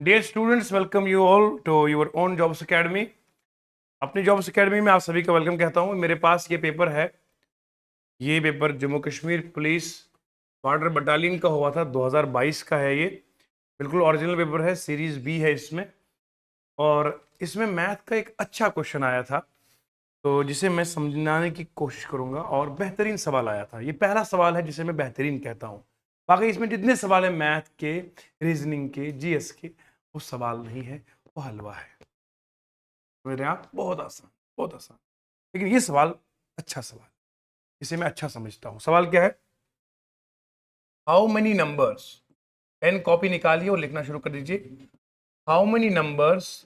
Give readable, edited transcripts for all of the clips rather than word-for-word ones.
Dear students, welcome you all to your own jobs academy. अपनी jobs academy में आप सभी का वेलकम कहता हूं। मेरे पास ये पेपर है। ये paper Jammu Kashmir police border battalion का हुआ था, 2022 का है। ये बिल्कुल ओरिजिनल पेपर है, सीरीज बी है इसमें। और इसमें मैथ का एक अच्छा क्वेश्चन आया था, तो जिसे मैं समझाने की कोशिश करूंगा। और बेहतरीन सवाल आया था। ये पहला सवाल है जिसे मैं बेहतरीन कहता हूँ। बाकी इसमें जितने सवाल है मैथ के, रीजनिंग के, जीएस के, वो सवाल नहीं है, वो हलवा है। समझ रहे हैं आप? बहुत आसान, बहुत आसान। लेकिन ये सवाल अच्छा सवाल, इसे मैं अच्छा समझता हूं। सवाल क्या है? How many numbers, pen copy निकालिए और लिखना शुरू कर दीजिए। How many numbers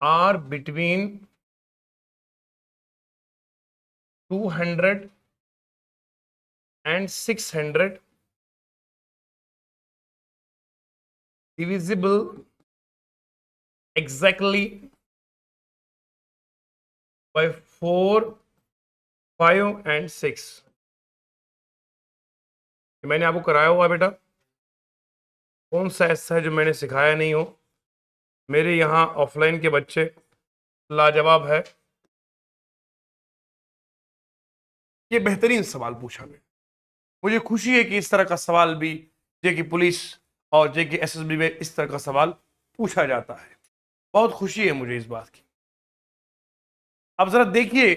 are between 200 and 600 divisible exactly by 4, 5 and 6। मैंने आपको कराया हुआ बेटा, कौन सा ऐसा है जो मैंने सिखाया नहीं हो? मेरे यहाँ ऑफलाइन के बच्चे लाजवाब है। ये बेहतरीन सवाल पूछा मैं। मुझे खुशी है कि इस तरह का सवाल भी जे की पुलिस और जे की एसएसबी में इस तरह का सवाल पूछा जाता है। बहुत खुशी है मुझे इस बात की। अब जरा देखिए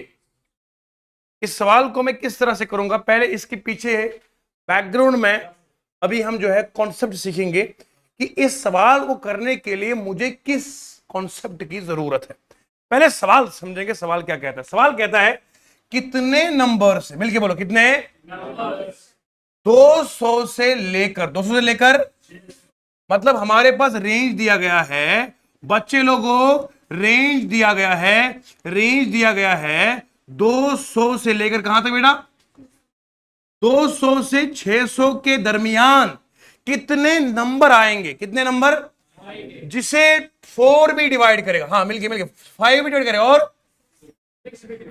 इस सवाल को मैं किस तरह से करूंगा। पहले इसके पीछे बैकग्राउंड में अभी हम जो है कॉन्सेप्ट सीखेंगे कि इस सवाल को करने के लिए मुझे किस कॉन्सेप्ट की जरूरत है। पहले सवाल समझेंगे। सवाल क्या कहता है? सवाल कहता है कितने नंबर से, मिलके बोलो, कितने? 200 से लेकर, 200 से लेकर, मतलब हमारे पास रेंज दिया गया है बच्चे लोगों, रेंज दिया गया है, रेंज दिया गया है 200 से लेकर कहां तक बेटा? 200 से 600 के दरमियान कितने नंबर आएंगे? कितने नंबर जिसे 4 भी डिवाइड करेगा? हाँ, मिलके मिलके 5 भी डिवाइड करेगा, और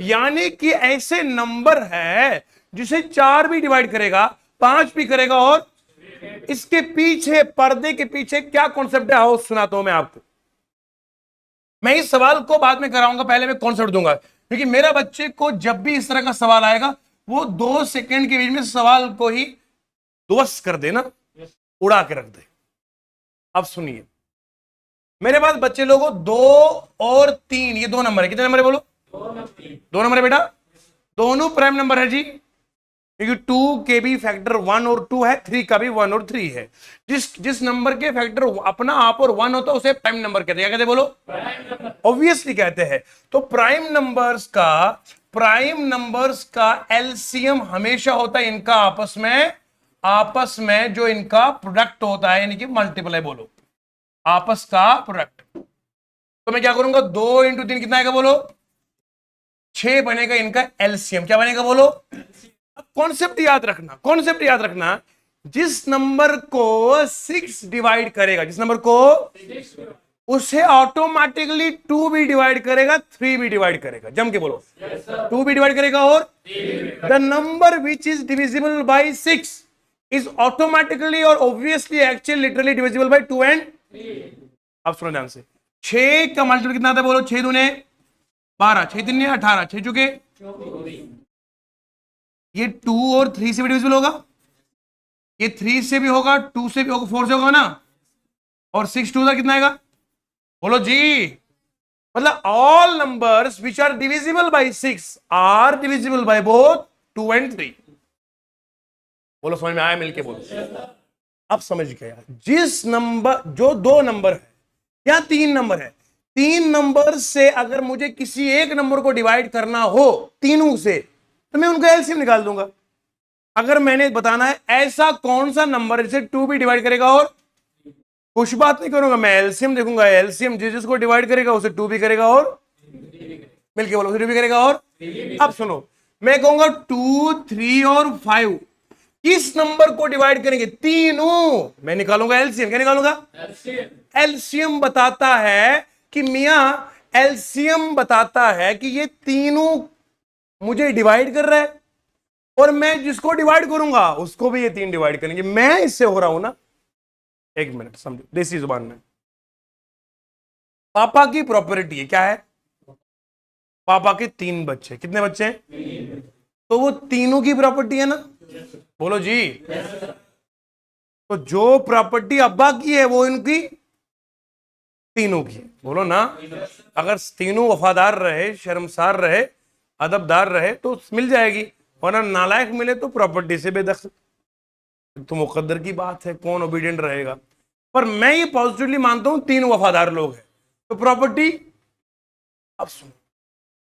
यानी कि ऐसे नंबर है जिसे 4 भी डिवाइड करेगा, 5 भी करेगा, और इसके पीछे, पर्दे के पीछे क्या कॉन्सेप्ट है आओ सुनाता हूं मैं आपको। मैं इस सवाल को बाद में कराऊंगा, पहले मैं कॉन्सेप्ट दूंगा, क्योंकि मेरा बच्चे को जब भी इस तरह का सवाल आएगा वो 2 सेकंड के बीच में सवाल को ही ध्वस्त कर देना, उड़ा के रख दे। अब सुनिए, मेरे पास बच्चे लोगों 2 और 3, ये 2 नंबर है। कितने नंबर है बोलो? 2 नंबर है बेटा। दोनों प्राइम नंबर है जी, क्योंकि 2 के भी फैक्टर 1 और 2 है, 3 का भी 1 और 3 है। जिस जिस नंबर के फैक्टर अपना आप और 1 होता है उसे प्राइम नंबर कहते हैं। क्या कहते हैं बोलो? ऑब्वियसली कहते हैं। तो प्राइम नंबर्स का एलसीएम हमेशा होता है इनका आपस में जो इनका प्रोडक्ट होता है, यानी कि मल्टीप्लाई, बोलो, आपस का प्रोडक्ट। तो मैं क्या करूंगा? 2 इंटू 3 कितना आएगा बोलो? 6 बनेगा इनका एलसीएम। क्या बनेगा बोलो? अब कॉन्सेप्ट याद रखना, कॉन्सेप्ट याद रखना। जिस नंबर को 6 डिवाइड करेगा, जिस नंबर को, उसे ऑटोमेटिकली 2 भी डिवाइड करेगा, 3 भी डिवाइड करेगा। जम के बोलो, 2 भी डिवाइड करेगा, और the number which is divisible by 6 is automatically और obviously actually literally divisible by 2 and. अब सुनो ध्यान से, 6 का मल्टीपल कितना आता है बोलो? 6 दूने 12, 6 तीन 18, 6 चुके। ये 2 और 3 से भी डिविजिबल होगा, ये 3 से भी होगा, 2 से भी होगा, 4 से होगा ना, और 6 2 का कितना आएगा बोलो जी? मतलब all numbers which are divisible by 6 are divisible by both 2 and 3। बोलो, समझ में आया? मिलके बोलो। अब समझ गया। जिस नंबर, जो 2 नंबर है या 3 नंबर है, 3 नंबर से अगर मुझे किसी एक नंबर को डिवाइड करना हो तीनों से, तो मैं उनका एलसीएम निकाल दूंगा। अगर मैंने बताना है ऐसा कौन सा नंबर जिसे 2 भी डिवाइड करेगा, और कुछ बात नहीं करूंगा, मैं एलसीएम देखूंगा। एलसीएम जिसको डिवाइड करेगा उसे 2 भी करेगा, और मिलके बोलो, उसे 2 भी करेगा, और अब सुनो, मैं कहूंगा 2 3 और 5 किस नंबर को डिवाइड करेंगे? तीनों। मैं निकालूंगा एलसीएम। क्या निकालूंगा? एलसीएम बताता है कि मियां, एलसीएम बताता है कि ये तीनों मुझे डिवाइड कर रहा है, और मैं जिसको डिवाइड करूंगा उसको भी ये 3 डिवाइड करेंगे। मैं इससे हो रहा हूं ना, एक मिनट समझो देसी जुबान में। पापा की प्रॉपर्टी है, क्या है? पापा के 3 बच्चे, कितने बच्चे हैं? तो वो तीनों की प्रॉपर्टी है ना? बोलो जी। तो जो प्रॉपर्टी अब्बा की है वो इनकी तीनों की, बोलो ना। अगर तीनों वफादार रहे, शर्मसार रहे, अदबदार रहे तो मिल जाएगी, वरना नालायक मिले तो प्रॉपर्टी से बेदखल। तो मुकद्दर की बात है, कौन ओबीडियंट रहेगा। पर मैं ये पॉजिटिवली मानता हूं तीन वफादार लोग हैं तो प्रॉपर्टी। अब सुनो,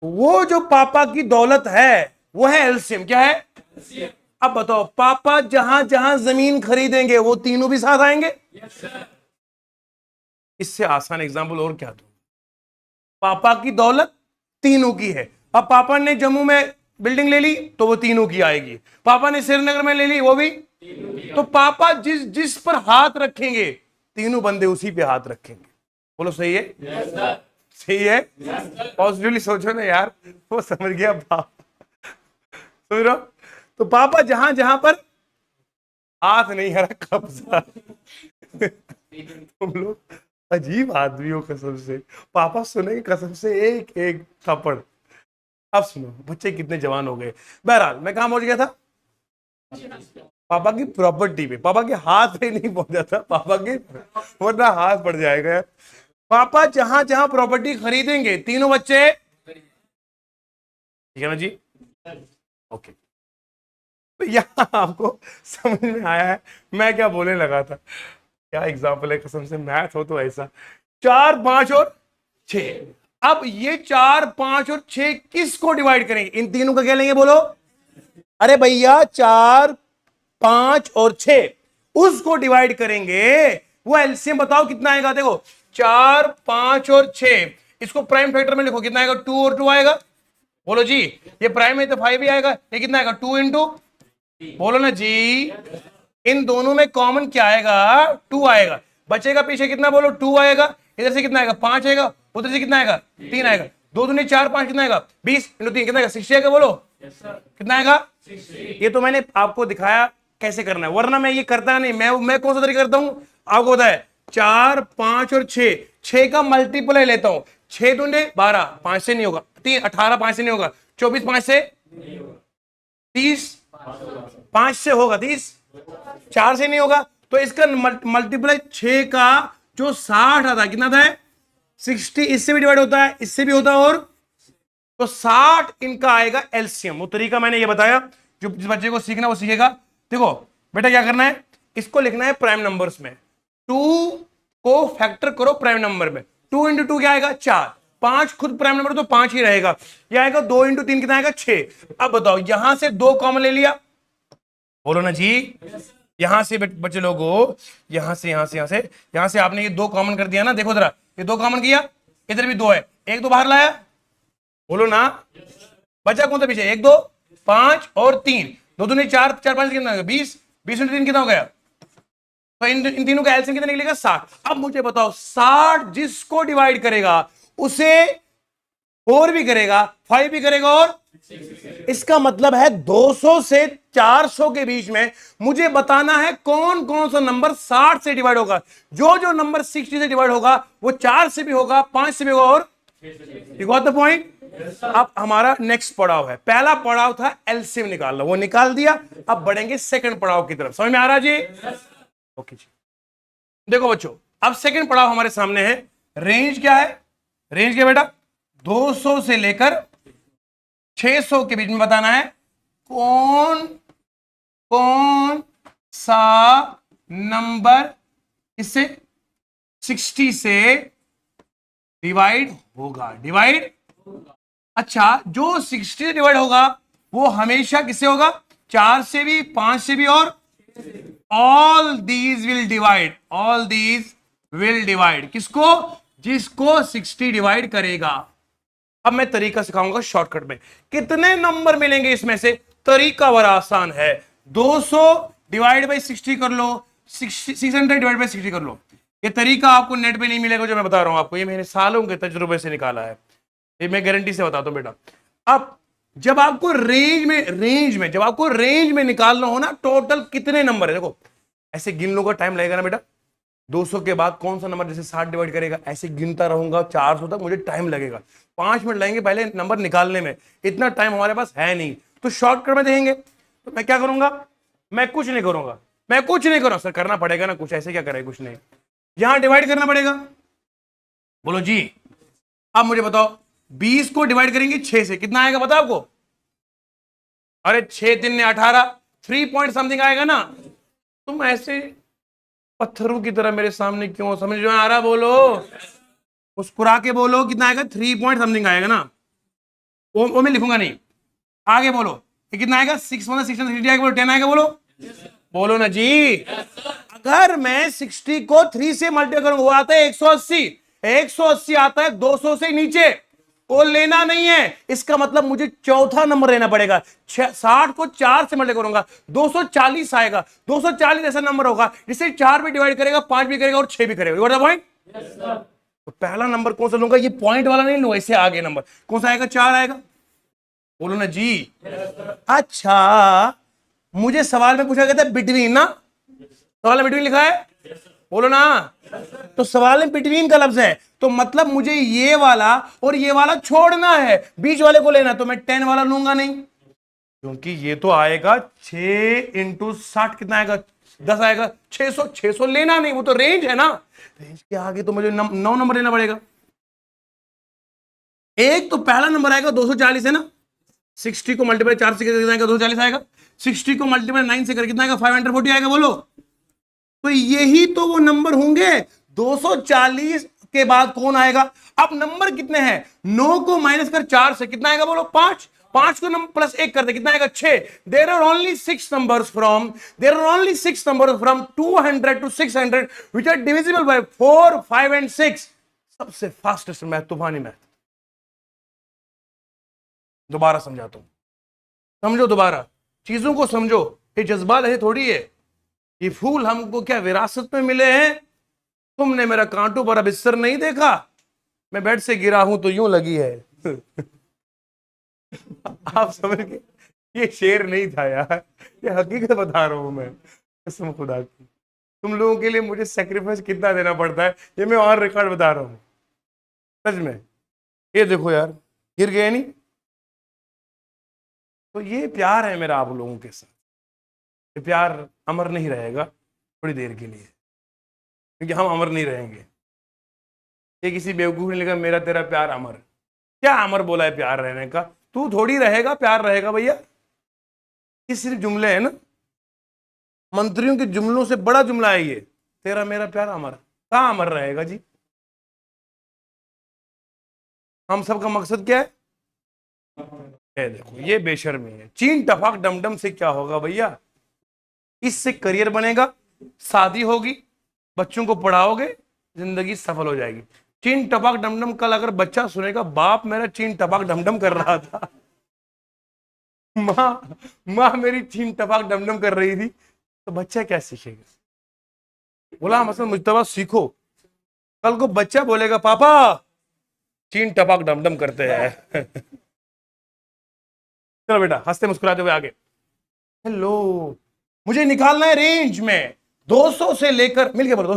वो जो पापा की दौलत है वो है एलसीएम, क्या है? अब बताओ, पापा जहां जहां जमीन खरीदेंगे वो तीनों भी साथ आएंगे? इससे आसान एग्जांपल और क्या दूं? पापा की दौलत तीनों की है, अब पापा ने जम्मू में बिल्डिंग ले ली तो वो तीनों की आएगी, पापा ने श्रीनगर में ले ली वो भी। तो पापा जिस जिस पर हाथ रखेंगे तीनों बंदे उसी पे हाथ रखेंगे। बोलो सही है? सही है? पॉजिटिवली सोचो ना यार, वो समझ गया बाप, समझ रहे हो? तो पापा जहां जहां पर हाथ नहीं है कब्जा। तुम लोग अजीब आदमी हो कसम से, पापा सुनेंगे कसम से एक एक थप्पड़। अब सुनो, बच्चे कितने जवान हो गए। बहरहाल मैं कहां पहुंच गया था? पापा की प्रॉपर्टी पे, पापा के हाथ पे नहीं पहुंचा था, पापा के, वरना हाथ पड़ जाएगा यार। पापा जहां जहां प्रॉपर्टी खरीदेंगे तीनों बच्चे, ठीक है ना जी? ओके, तो यहां आपको समझ में आया है मैं क्या बोलने लगा था? क्या एग्जाम्पल है कसम से, मैथ हो तो ऐसा। 4, 5 और 6। अब ये 4, 5 और 6 किसको डिवाइड करेंगे? इन तीनों का क्या लेंगे बोलो? अरे भैया 4, 5 और 6 उसको डिवाइड करेंगे। वो एलसीएम बताओ कितना आएगा? देखो 4, 5 और 6, इसको प्राइम फैक्टर में लिखो, कितना आएगा? 2 और 2 आएगा। बोलो जी, ये प्राइम है तो 5 भी आएगा, ये कितना आएगा? 2 इंटू, बोलो ना जी। इन दोनों में कॉमन क्या आएगा? 2 आएगा। बचेगा पीछे कितना? बोलो 2 आएगा। इधर से कितना आएगा? 5 आएगा। उधर से कितना आएगा? 3 आएगा। 2 दूनी 4, 5 कितना आएगा? 20 इंटू 3 कितना आएगा? 60 आएगा। बोलो कितना आएगा? ये तो मैंने आपको दिखाया कैसे करना है, वरना मैं ये करता नहीं। मैं कौन सा तरीका करता हूं आपको पता है? 4, 5 और 6 का मल्टीप्लाई लेता हूं। 6 दूने 12, 5 से नहीं होगा। 3 18, 5 से नहीं होगा। 24 5 से 30, 5 से होगा 30, 4 से नहीं होगा। तो इसका मल्टीप्लाई 6 का जो 60 आता है कितना था? 60। इससे भी डिवाइड होता है, इससे भी होता है, और तो 60 इनका आएगा एलसीएम। वो तरीका मैंने ये बताया, जो जिस बच्चे को सीखना वो सीखेगा। देखो बेटा क्या करना है, इसको लिखना है प्राइम नंबर्स में। 2 को फैक्टर करो प्राइम नंबर में। 2 इंटू 2 क्या आएगा? 4। 5 खुद प्राइम नंबर तो 5 ही रहेगा। यह आएगा 2 इंटू 3 कितना आएगा? 6। अब बताओ, यहां से 2 कॉमन ले लिया, बोलो ना जी। यहां से बच्चे लोगों, यहां से आपने ये 2 कॉमन कर दिया ना। देखो जरा, ये 2 कॉमन किया, इधर भी 2 है, 1 2 बाहर लाया, बोलो ना। बचा कौन सा पीछे? 1 2 5 और 3, 2 दूनी 4, 4 5 कितना हो गया? 20, 20 इंटू 3 कितना हो गया? तो इन तीनों का एलसीएम कितना निकलेगा? 60। अब मुझे बताओ, 60 जिसको डिवाइड करेगा उसे 4 भी करेगा, 5 भी करेगा, और इसका मतलब है 200 से 400 के बीच में मुझे बताना है कौन कौन सा नंबर 60 से डिवाइड होगा। जो जो नंबर 60 से डिवाइड होगा वो 4 से भी होगा, 5 से भी होगा, और यू गॉट द पॉइंट। अब हमारा नेक्स्ट पड़ाव है, पहला पड़ाव था एलसीएम निकालना, वो निकाल दिया। अब बढ़ेंगे सेकंड पड़ाव की तरफ। समझ में आ रहा जी? ओके जी। देखो बच्चों, अब सेकंड पड़ाव हमारे सामने है। रेंज क्या है? रेंज क्या बेटा? 200 से लेकर 600 के बीच में बताना है कौन कौन सा नंबर इससे 60 से डिवाइड होगा। डिवाइड, अच्छा, जो 60 से डिवाइड होगा वो हमेशा किससे होगा? 4 से भी, 5 से भी, और all these will divide. All these will divide किसको? जिसको 60 डिवाइड करेगा। अब मैं तरीका सिखाऊंगा शॉर्टकट में। कितने नंबर मिलेंगे इसमें से? तरीका बड़ा आसान है। 200 डिवाइड बाई 60 कर लो, 600 डिवाइड बाई 60 कर लो। ये तरीका आपको नेट पे नहीं मिलेगा जो मैं बता रहा हूं आपको, ये मैंने सालों के तजुर्बे से निकाला है, ये मैं गारंटी से बताता हूं बेटा। अब जब आपको रेंज में निकालना हो ना, टोटल कितने नंबर है, देखो ऐसे गिन लो, का टाइम लगेगा ना बेटा। 200 के बाद कौन सा नंबर जैसे 60 डिवाइड करेगा, ऐसे गिनता रहूंगा 400 तक, मुझे टाइम लगेगा, 5 मिनट लगेंगे पहले नंबर निकालने में, इतना टाइम हमारे पास है नहीं, तो शॉर्टकट में देंगे। तो मैं क्या करूंगा, मैं कुछ नहीं करूंगा, मैं कुछ नहीं करूंगा सर, करना पड़ेगा ना कुछ, ऐसे क्या करें, कुछ नहीं, यहां डिवाइड करना पड़ेगा। बोलो जी। अब मुझे बताओ 20 को डिवाइड करेंगे 6 से, कितना आएगा बताओ आपको? अरे 6 3 18, 3 पॉइंट समथिंग आएगा ना। तुम ऐसे पत्थरों की तरह मेरे सामने क्यों, समझ में आ रहा? बोलो, मुस्कुरा के बोलो, कितना आएगा? 3 पॉइंट समथिंग आएगा ना, वो मैं लिखूंगा नहीं, आगे बोलो, ये कितना आएगा? 6 मतलब 6 आएगा, बोलो 10 आएगा, बोलो बोलो ना जी। अगर मैं 60 को 3 से मल्टीप्लाई करूंगा, वो आता है 180, 180 आता है 200 से नीचे, वो लेना नहीं है, इसका मतलब मुझे चौथा नंबर लेना पड़ेगा। 60 को 4 से मल्टीप्लाई करूंगा 240 आएगा, 240 ऐसा नंबर होगा जिसे 4 भी डिवाइड करेगा, 5 भी करेगा और 6 भी करेगा। What the point? तो पहला नंबर कौन सा लूंगा? ये पॉइंट वाला नहीं लूंगा, इससे आगे नंबर कौन सा आएगा? 4 आएगा, बोलो ना जी। अच्छा, मुझे सवाल में पूछा गया था बिटवीन ना, सवाल में बिटवीन लिखा है, बोलो ना। तो सवाल में बिटवीन का लफ्ज है, तो मतलब मुझे ये वाला और ये वाला छोड़ना है, बीच वाले को लेना, तो मैं 10 वाला लूंगा नहीं, क्योंकि ये तो आएगा 6 इंटू 60, कितना आएगा? 10 आएगा, 600, 600 लेना नहीं, वो तो रेंज है ना, रेंज के आगे तो मुझे 9 नंबर लेना पड़ेगा। एक तो पहला नंबर आएगा 240 है ना, 60 को मल्टीप्लाई 4 से कितना आएगा? 240 आएगा, 60 को मल्टीप्लाई 9 से कर कितना आएगा? 540 आएगा, बोलो। तो यही तो वो नंबर होंगे। 240 के बाद कौन आएगा? अब नंबर कितने हैं? 9 को माइनस कर 4 से कितना आएगा? बोलो 5, 5 को नंबर प्लस 1 कर दे, कितना आएगा? 6। There are only 6 numbers from 200 to 600 which are divisible by 4 5 and 6। सबसे फास्टेस्ट मैथ, तूफानी मैथ। दोबारा समझाता हूं, समझो दोबारा, चीजों को समझो, ये जज्बात ऐसे थोड़ी है, ये फूल हमको क्या विरासत में मिले हैं? तुमने मेरा कांटों भरा बिस्तर नहीं देखा, मैं बेड से गिरा हूं तो यूं लगी है। आप समझ गए? ये शेर नहीं था यार, ये हकीकत बता रहा हूं मैं, कसम खुदा की। तुम लोगों के लिए मुझे सेक्रीफाइस कितना देना पड़ता है, ये मैं ऑन रिकॉर्ड बता रहा हूं, सच में। ये देखो यार, गिर गए नहीं? तो ये प्यार है मेरा आप लोगों के साथ, ये प्यार अमर नहीं रहेगा थोड़ी देर के लिए, क्योंकि हम अमर नहीं रहेंगे। ये किसी बेवकूफ ने लिखा मेरा तेरा प्यार अमर, क्या अमर बोला है प्यार रहने का? तू थोड़ी रहेगा, प्यार रहेगा भैया, ये सिर्फ जुमले हैं ना, मंत्रियों के जुमलों से बड़ा जुमला है ये, तेरा मेरा प्यार अमर, कहां अमर रहेगा जी? हम सबका मकसद क्या है? देखो ये बेशर्मी है, चीन टपाक डमडम से क्या होगा भैया? इससे करियर बनेगा, शादी होगी, बच्चों को पढ़ाओगे, जिंदगी सफल हो जाएगी। चीन टपाक डमडम कल अगर बच्चा सुनेगा, बाप मेरा चीन टपाक डमडम कर रहा था, माँ माँ मेरी चीन टपाक डमडम कर रही थी, तो बच्चा क्या सीखेगा? बोला मतलब मुझतबा सीखो, कल को बच्चा बोलेगा पापा चीन टपाक डमडम करते हैं। चलो बेटा, हंसते मुस्कुराते हुए आगे। हेलो, मुझे निकालना है रेंज में 200 से लेकर, मिल गया बोलो,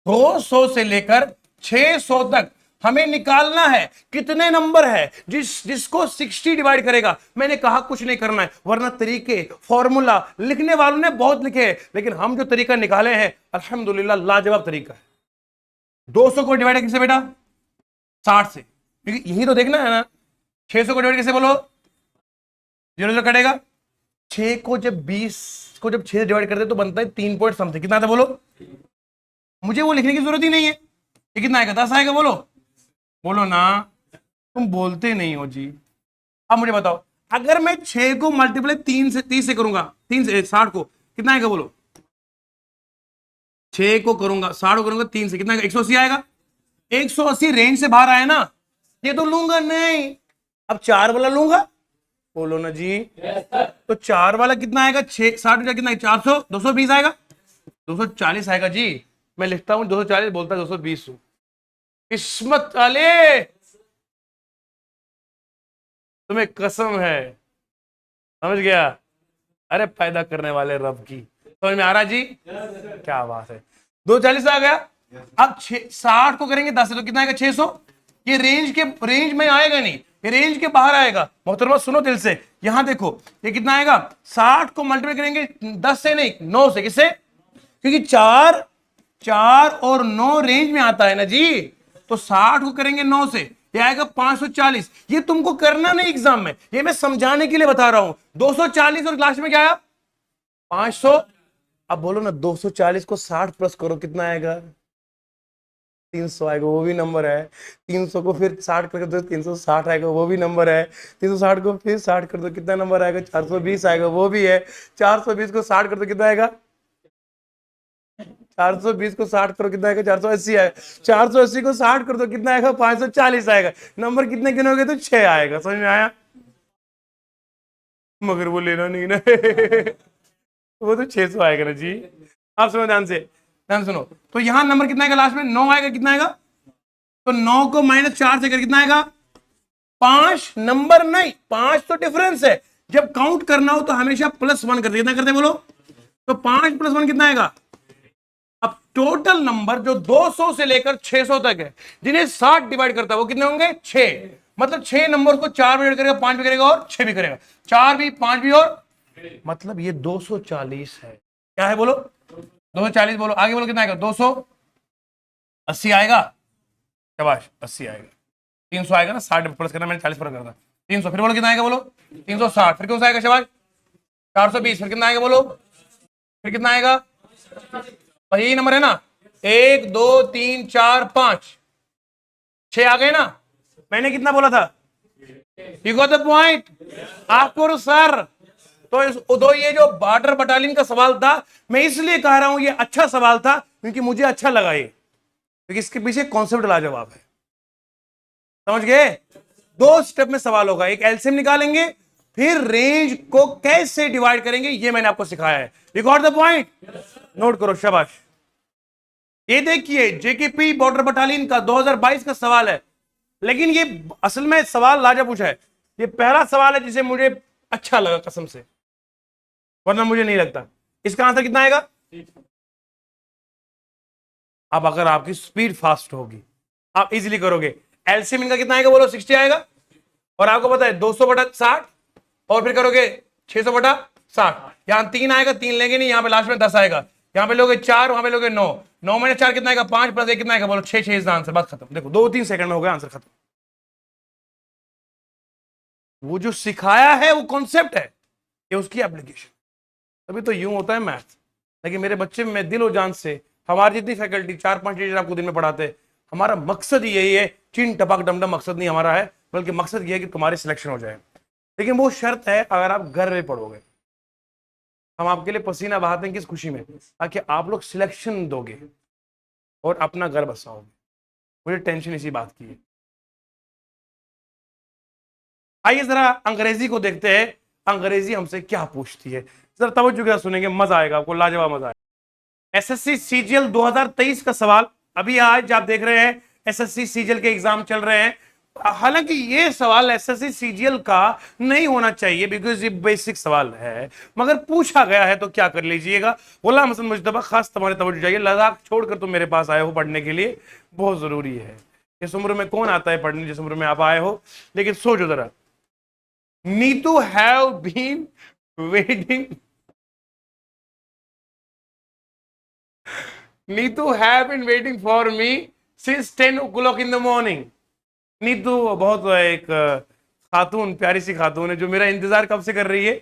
200 से लेकर 600 तक हमें निकालना है। कितने नंबर है जिसको 60 डिवाइड करेगा? मैंने कहा कुछ नहीं करना है, वरना तरीके फॉर्मूला लिखने वालों ने बहुत लिखे हैं, लेकिन हम जो तरीका निकाले हैं अल्हम्दुलिल्लाह लाजवाब तरीका है। 200 को डिवाइड कैसे बेटा? 60 से, क्योंकि यही तो देखना है ना। 600 को डिवाइड कैसे बोलो? 0 0 कटेगा। 6 को जब 20 को जब 6 से डिवाइड करते तो बनता है 3 पॉइंट समथिंग, कितना आता बोलो? मुझे वो लिखने की जरूरत ही नहीं है, ये कितना आएगा? 10 आएगा, बोलो बोलो ना, तुम बोलते नहीं हो जी। अब मुझे बताओ, अगर मैं 6 को मल्टीप्लाई 3 से 30 से करूंगा, 3 से 60 को, कितना आएगा बोलो? 6 को करूंगा 60 को करूंगा 3 से, कितना आएगा? 180 आएगा। 180 रेंज से बाहर आया ना, ये तो लूंगा नहीं, अब 4 वाला लूंगा, बोलो ना जी। तो 4 वाला कितना आएगा? 6 60 कितना? 400, 220 आएगा, 240 आएगा जी। मैं लिखता हूं 240, बोलता है 220। किस्मत वाले, तुम्हें कसम है, समझ गया? अरे पैदा करने वाले रब की, समझ में आ रहा जी? क्या बात है, 240 आ गया। अब 60 को करेंगे 10 से तो कितना आएगा 600। ये रेंज में आएगा नहीं, ये रेंज के बाहर आएगा। मोहतरमा सुनो दिल से, यहां देखो ये कितना आएगा, 60 को मल्टीप्लाई करेंगे 10 से नहीं 9 से। किससे? क्योंकि 4 और 9 रेंज में आता है ना जी। तो 60 को करेंगे 9 से, ये आएगा 540। ये तुमको करना नहीं एग्जाम में, ये मैं समझाने के लिए बता रहा हूं। 240 और लास्ट में क्या आया 500। अब बोलो ना 240 को 60 प्लस करो कितना आएगा 300 आएगा, वो भी नंबर है। 300 को फिर 60 कर दो 360 आएगा, वो भी नंबर है। 360 को फिर 60 कर दो कितना नंबर आएगा 420 आएगा, वो भी है। 420 को 60 कर दो कितना आएगा 420 को 60 करो कितना आएगा 480 आएगा। 480 को 60 कर दो कितना आएगा 540 आएगा। नंबर कितने गिनोगे तो 6 आएगा। समझ में आया? मगर वो लेना नहीं ना वो तो 600 आएगा ना जी। आप सुनो ध्यान से, ध्यान सुनो। तो यहां नंबर कितना आएगा लास्ट में 9 आएगा। कितना आएगा? तो 9 को -4 से कर कितना आएगा 5। नंबर नहीं 5 तो डिफरेंस है। जब काउंट करना हो तो हमेशा +1 करते। कितना करते बोलो? तो 5 + 1 कितना आएगा? अब टोटल नंबर जो 200 से लेकर 600 तक है, जिन्हें 60 डिवाइड करता है वो कितने होंगे 6। मतलब 6 नंबर को 4 भी करेगा, 5 भी करेगा और 6 भी करेगा। 4 भी 5 भी और मतलब ये 240 है। क्या है बोलो? 240 बोलो। आगे बोलो कितना आएगा 280 आएगा। शाबाश 80 आएगा। 300 आएगा ना, 60 प्लस करना, मैंने 40 पर करना। 300 फिर बोलो कितना आएगा बोलो 360। फिर कौन सा आएगा शाबाश 420। फिर कितना आएगा बोलो? फिर कितना आएगा? और यही नंबर है ना 1 2 3 4 5 6 आ गए ना। मैंने कितना बोला था? यू गॉट द पॉइंट आपको सर। तो ये जो बॉर्डर बटालियन का सवाल था, मैं इसलिए कह रहा हूं ये अच्छा सवाल था क्योंकि मुझे अच्छा लगा ये, क्योंकि इसके पीछे कॉन्सेप्ट लाजवाब है। समझ गए? 2 स्टेप में सवाल होगा, एक एलसीएम निकालेंगे, फिर रेंज को कैसे डिवाइड करेंगे ये मैंने आपको सिखाया है। You got the point? Note करो शाबाश। ये देखिए जेकेपी बॉर्डर बटालियन का 2022 का सवाल है, लेकिन ये असल में सवाल लाजवाब पूछा है। ये पहला सवाल है जिसे मुझे अच्छा लगा कसम से, वरना मुझे नहीं लगता। इसका आंसर कितना आएगा? अब अगर आपकी स्पीड फास्ट होगी आप इजीली करोगे। एलसीएम इनका कितना आएगा बोलो 60 आएगा। और आपको पता है 200/60 और फिर करोगे 600/60। यहां 3 आएगा, 3 लेंगे नहीं, यहां पे लास्ट में 10 आएगा। यहां पे लोगे 4, वहां पे लोगे 9। 9 में 4 कितना आएगा 5 + 1 कितना आएगा बोलो 6। 6 इसका आंसर, बात खत्म। देखो 2-3 सेकंड में हो गया आंसर खत्म। वो जो सिखाया है वो कॉन्सेप्ट है, ये उसकी एप्लीकेशन। तभी तो यूं होता है मैथ। लेकिन मेरे बच्चे में दिल और जान से, हमारी जितनी फैकल्टी 4-5 टीचर आपको दिन में पढ़ाते हैं, हमारा मकसद ही यही है। चिन टपक डमडम मकसद नहीं हमारा है, बल्कि मकसद यह है कि तुम्हारी सिलेक्शन हो जाए। लेकिन वो शर्त है अगर आप घर में पढ़ोगे। हम आपके लिए पसीना बहाते हैं किस खुशी में? ताकि आप लोग सिलेक्शन दोगे और अपना घर बसाओगे। मुझे टेंशन इसी बात की है। आइए जरा अंग्रेजी को देखते हैं, अंग्रेजी हमसे क्या पूछती है। जरा तवज्जो के साथ सुनेंगे, मजा आएगा आपको, लाजवाब मजा आएगा। एसएससी सीजीएल 2023 का सवाल। अभी आज आप देख रहे हैं एसएससी सीजीएल के एग्जाम चल रहे हैं। हालांकि ये सवाल एसएससी सीजीएल का नहीं होना चाहिए बिकॉज ये बेसिक सवाल है, मगर पूछा गया है तो क्या कर लीजिएगा। गुलाम हसन मुजतबा, खास तुम्हारे तवज्जो चाहिए। लद्दाख छोड़कर तुम मेरे पास आए हो पढ़ने के लिए, बहुत जरूरी है। इस उम्र में कौन आता है पढ़ने जिस उम्र में आप आए हो? लेकिन सोचो जरा, Neetu have been waiting, Neetu have been waiting for me since 10 o'clock in the morning। Neetu बहुत एक खातून, प्यारी सी खातून है जो मेरा इंतजार कब से कर रही है?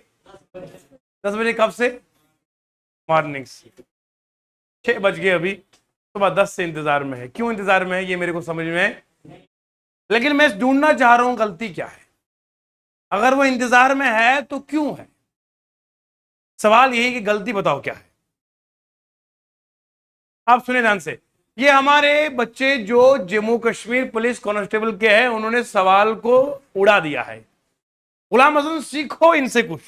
10 बजे। कब से? मॉर्निंग से। 6 बज गए अभी, सुबह 10 से इंतजार में है। क्यों इंतजार में है ये मेरे को समझ में है, लेकिन मैं ढूंढना चाह रहा हूं गलती क्या है। अगर वो इंतजार में है तो क्यों है? सवाल यही कि गलती बताओ क्या है। आप सुने ध्यान से। ये हमारे बच्चे जो जम्मू कश्मीर पुलिस कांस्टेबल के हैं, उन्होंने सवाल को उड़ा दिया है। गुलाम हसन सीखो इनसे कुछ।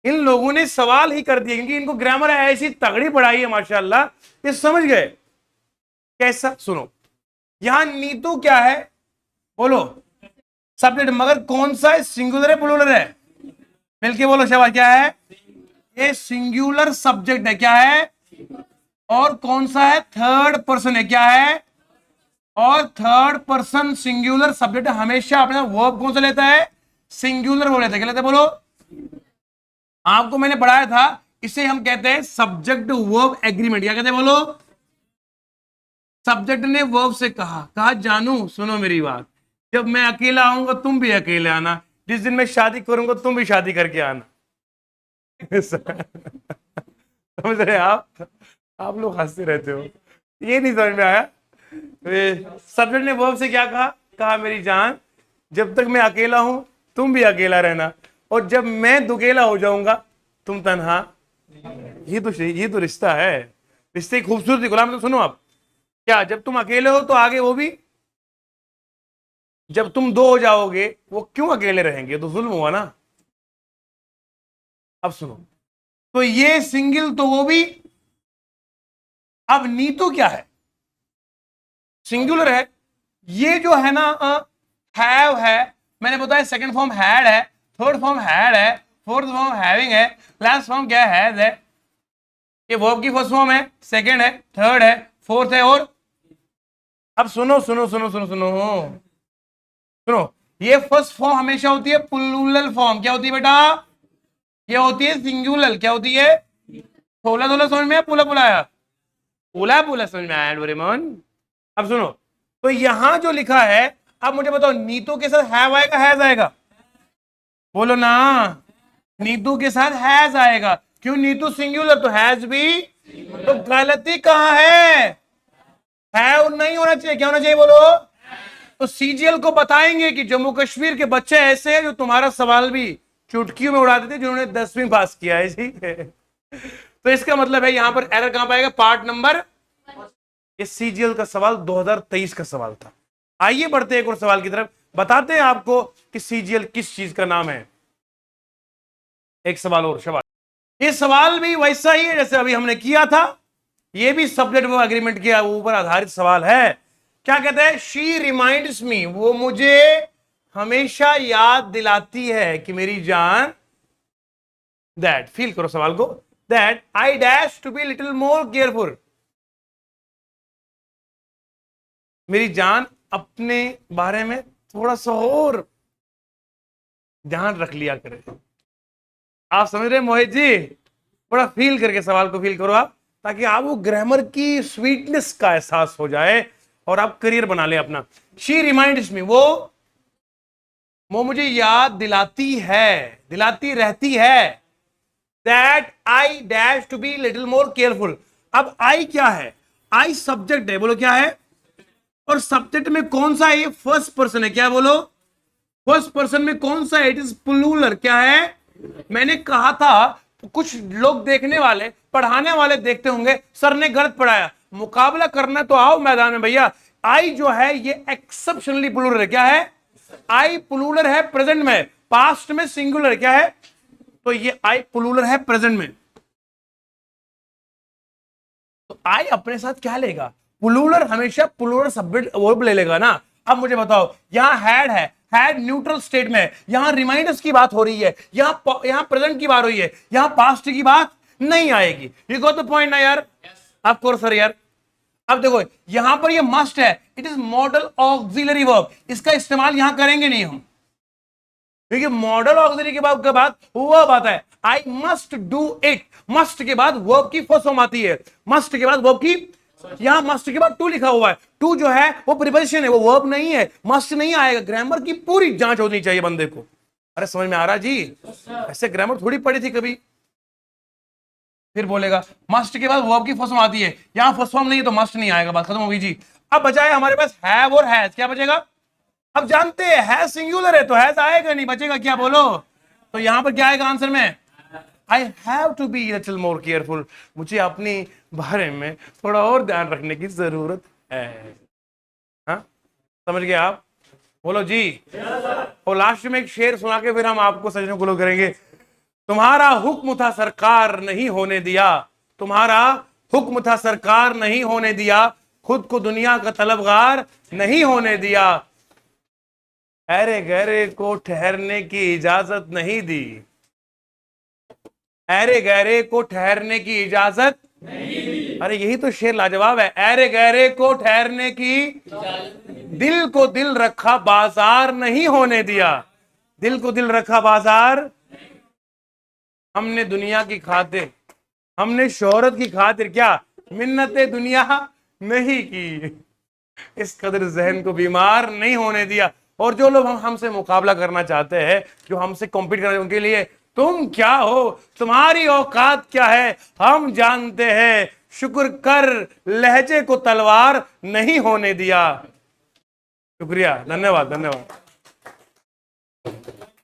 इन लोगों ने सवाल ही कर दिया क्योंकि इनको ग्रामर ऐसी तगड़ी पढ़ाई है माशाल्लाह, ये समझ गए। कैसा? सुनो, यहां नीतू क्या है बोलो? सब्जेक्ट। मगर कौन सा है? सिंगुलर है प्लूरल है? मिलके बोलो शाबाश। क्या है? ये सिंगुलर सब्जेक्ट है, क्या है, और कौन सा है, थर्ड पर्सन है, क्या है, और थर्ड पर्सन सिंगुलर सब्जेक्ट हमेशा अपना वर्ब कौन सा लेता है, सिंगुलर वर्ब लेता है, क्या लेता है बोलो। आपको मैंने पढ़ाया था, इसे हम कहते हैं सब्जेक्ट वर्ब एग्रीमेंट, क्या कहते हैं बोलो। सब्जेक्ट ने वर्ब से कहा जानू सुनो मेरी बात, जब मैं अकेला आऊंगा तुम भी अकेले आना, जिस दिन मैं शादी करूंगा तुम भी शादी करके आना। समझ रहे आप लोग हंसते रहते हो, ये नहीं समझ में आया। सब्जेक्ट ने वर्ब से क्या कहा मेरी जान, जब तक मैं अकेला हूं तुम भी अकेला रहना, और जब मैं दुकेला हो जाऊंगा तुम तन्हा। ये तो रिश्ता है, रिश्ते की खूबसूरती। गुलाम तो सुनो आप, क्या जब तुम अकेले हो तो आगे वो भी, जब तुम दो हो जाओगे वो क्यों अकेले रहेंगे, तो जुल्म हुआ ना। अब सुनो, तो ये सिंगल तो वो भी। अब नीतू क्या है, सिंगुलर है। ये जो है ना हैव है, मैंने बताया सेकंड फॉर्म हैड है, थर्ड फॉर्म हैड है, फोर्थ फॉर्म हैविंग है, लास्ट फॉर्म क्या है, हैज है। ये वर्ब की फर्स्ट फॉर्म है, सेकंड है, थर्ड है, फोर्थ है, और अब सुनो सुनो सुनो सुनो सुनो सुनो, ये फर्स्ट फॉर्म हमेशा होती है प्लूरल फॉर्म, क्या होती है बेटा, ये होती है सिंगुलर, क्या होती है, थोला थोला समझ में, पूला पूला आया, पूला पूला समझ में आया डोरेमोन। अब सुनो, तो यहां जो लिखा है, अब मुझे बताओ नीतू के साथ हैव आएगा, हैज आएगा, बोलो ना। नीतू के साथ हैज आएगा, क्यों, नीतू सिंगुलर तो हैज भी, तो गलती कहां है, हैव नहीं होना चाहिए, क्या होना चाहिए बोलो। तो सीजीएल को बताएंगे कि जम्मू कश्मीर के बच्चे ऐसे हैं जो तुम्हारा सवाल भी चुटकियों में उड़ा देते, जिन्होंने 10वीं पास किया है जी। तो इसका मतलब है यहां पर एरर कहां पाएगा, पार्ट नंबर। ये सीजीएल का सवाल 2023 का सवाल था। आइए बढ़ते एक और सवाल की तरफ, बताते हैं आपको कि सीजीएल किस चीज का नाम है। एक सवाल और, सवाल, ये सवाल भी वैसा ही है जैसे अभी हमने किया था, ये भी सब्जेक्ट वर्ब एग्रीमेंट के ऊपर आधारित सवाल है। क्या कहता है, शी रिमाइंड्स मी, वो मुझे हमेशा याद दिलाती है कि मेरी जान, दैट, फील करो सवाल को, that I dash to be little more careful, मेरी जान अपने बारे में थोड़ा सा और ध्यान रख लिया करे। आप समझ रहे मोहित जी, थोड़ा फील करके सवाल को फील करो आप, ताकि आपको ग्रामर की स्वीटनेस का एहसास हो जाए और आप करियर बना ले अपना। शी रिमाइंड्स मी, वो मुझे याद दिलाती है, दिलाती रहती है, that I dash to be little more careful. अब आई क्या है, आई सब्जेक्ट है, बोलो क्या है, और सब्जेक्ट में कौन सा है, ये फर्स्ट पर्सन है, क्या बोलो, फर्स्ट पर्सन में कौन सा है, इट इज प्लूरल, क्या है। मैंने कहा था कुछ लोग देखने वाले, पढ़ाने वाले देखते होंगे सर ने गलत पढ़ाया, मुकाबला करना तो आओ मैदान में भैया। आई जो है ये एक्सेप्शनली प्लूरल है, क्या है, आई प्लूरल है प्रेजेंट में, पास्ट में सिंगुलर, क्या है, तो ये आई प्लूरल है प्रेजेंट में। तो आई अपने साथ क्या लेगा, प्लूरल, हमेशा प्लूरल सब्जेक्ट वर्ब ले लेगा ना। अब मुझे बताओ, यहां हैड है, हैड न्यूट्रल स्टेट में, यहां रिमाइंडर्स की बात हो रही है, यहां प्रेजेंट की बात हो रही है, यहां पास्ट की बात नहीं आएगी। यू गॉट द पॉइंट ना यार, ऑफ कोर्स सर यार। अब देखो यहां पर ये मस्ट है, it is model auxiliary verb, इसका इस्तेमाल यहां करेंगे नहीं हम, क्योंकि मॉडल ऑक्सिलरी के बाद वर्ब आता है, I must do it, must के बाद वर्ब की फर्स्ट फॉर्म आती है, मस्ट के बाद वर्ब की, यहां मस्ट के बाद टू लिखा हुआ है, टू जो है वो प्रीपोजिशन है, वो वर्ब नहीं है, मस्ट नहीं आएगा। ग्रामर की पूरी जांच होनी चाहिए बंदे को। अरे समझ में आ रहा जी, ऐसे ग्रामर थोड़ी पढ़ी थी कभी। फिर बोलेगा मस्ट के बाद वर्ब की फर्स्ट फॉर्म आती है, यहां फर्स्ट फॉर्म नहीं है तो मस्ट नहीं आएगा, बात खत्म होगी जी। अब बचा है हमारे पास हैव और हैज, क्या बचेगा, अब जानते हैं हैज सिंगुलर है तो हैज आएगा नहीं, बचेगा क्या बोलो। तो यहां पर क्या आएगा आंसर में, I have to be little more careful, मुझे अपने बारे में थोड़ा और ध्यान रखने की जरूरत है। हाँ समझ गए आप, बोलो जी। और लास्ट में एक शेर सुना के फिर हम आपको सजने गुलो करेंगे। तुम्हारा हुक्म था सरकार नहीं होने दिया, तुम्हारा हुक्म था सरकार नहीं होने दिया, खुद को दुनिया का तलबगार नहीं होने दिया, अरे गहरे को ठहरने की इजाजत नहीं दी, ऐरे गहरे को ठहरने की इजाजत नहीं। अरे यही तो शेर लाजवाब है। ऐरे गहरे को ठहरने की, दिल को दिल रखा बाजार नहीं होने दिया। दिल को दिल रखा बाजार। हमने दुनिया की खातिर, हमने शोहरत की खातिर क्या मिन्नतें दुनिया नहीं की। इस कदर जहन को बीमार नहीं होने दिया। और जो लोग हमसे मुकाबला करना चाहते हैं, जो हमसे कॉम्पीट करना, उनके लिए तुम क्या हो, तुम्हारी औकात क्या है, हम जानते हैं। शुक्र कर लहजे को तलवार नहीं होने दिया। शुक्रिया, धन्यवाद, धन्यवाद।